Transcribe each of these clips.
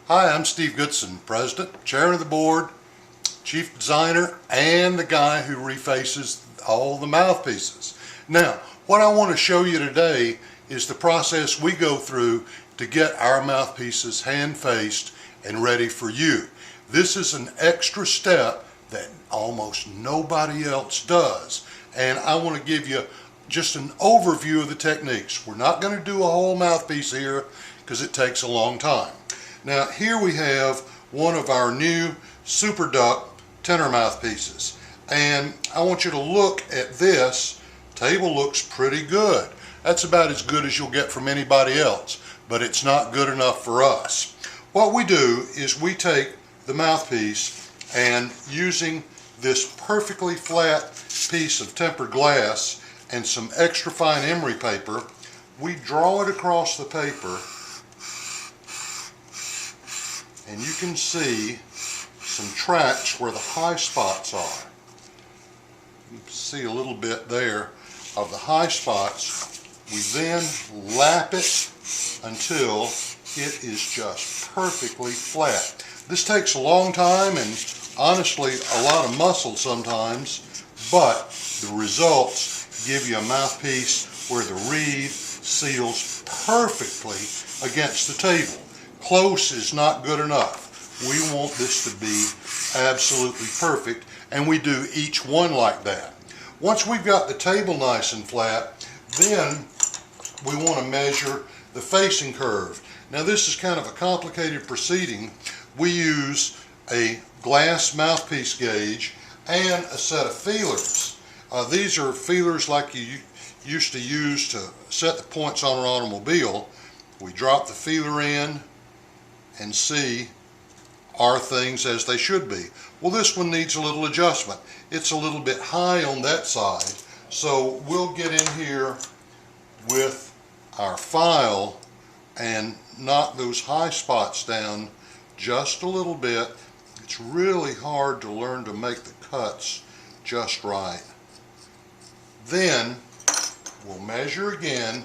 Hi, I'm Steve Goodson, President, Chairman of the Board, Chief Designer, and the guy who refaces all the mouthpieces. Now, what I want to show you today is the process we go through to get our mouthpieces hand-faced and ready for you. This is an extra step that almost nobody else does, and I want to give you just an overview of the techniques. We're not going to do a whole mouthpiece here because it takes a long time. Now here we have one of our new Super Duck tenor mouthpieces, and I want you to look at this. Table looks pretty good. That's about as good as you'll get from anybody else, but it's not good enough for us. What we do is we take the mouthpiece and, using this perfectly flat piece of tempered glass and some extra fine emery paper, we draw it across the paper, and you can see some tracks where the high spots are. You can see a little bit there of the high spots. We then lap it until it is just perfectly flat. This takes a long time and honestly a lot of muscle sometimes, but the results give you a mouthpiece where the reed seals perfectly against the table. Close is not good enough. We want this to be absolutely perfect, and we do each one like that. Once we've got the table nice and flat, then we want to measure the facing curve. Now this is kind of a complicated proceeding. We use a glass mouthpiece gauge and a set of feelers. These are feelers like you used to use to set the points on an automobile. We drop the feeler in and see, are things as they should be? Well, this one needs a little adjustment. It's a little bit high on that side, so we'll get in here with our file and knock those high spots down just a little bit. It's really hard to learn to make the cuts just right. Then we'll measure again.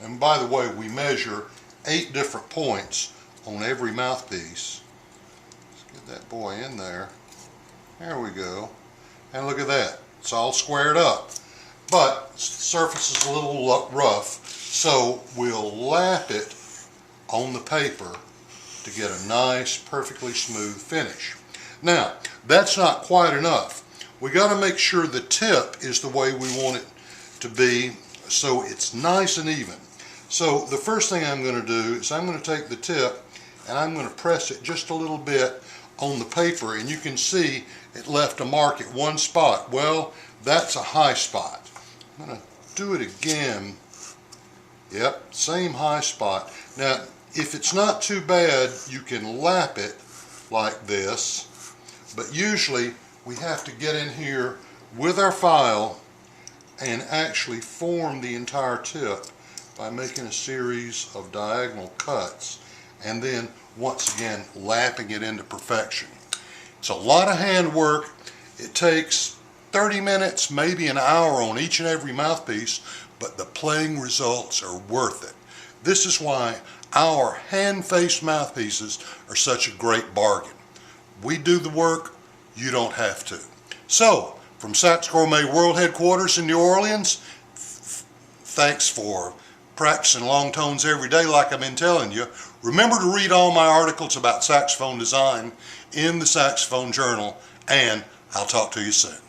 And by the way, we measure 8 different points on every mouthpiece. Let's get that boy in there. There we go. And look at that. It's all squared up. But the surface is a little rough, so we'll lap it on the paper to get a nice, perfectly smooth finish. Now, that's not quite enough. We got to make sure the tip is the way we want it to be, so it's nice and even. So the first thing I'm going to do is I'm going to take the tip and I'm going to press it just a little bit on the paper, and you can see it left a mark at one spot. Well, that's a high spot. I'm going to do it again. Yep, same high spot. Now, if it's not too bad, you can lap it like this, but usually we have to get in here with our file and actually form the entire tip by making a series of diagonal cuts and then once again lapping it into perfection. It's a lot of hand work. It takes 30 minutes, maybe an hour on each and every mouthpiece, but the playing results are worth it. This is why our hand-faced mouthpieces are such a great bargain. We do the work, you don't have to. So, from Saxgourmet World Headquarters in New Orleans, thanks for practicing long tones every day like I've been telling you. Remember to read all my articles about saxophone design in the Saxophone Journal, and I'll talk to you soon.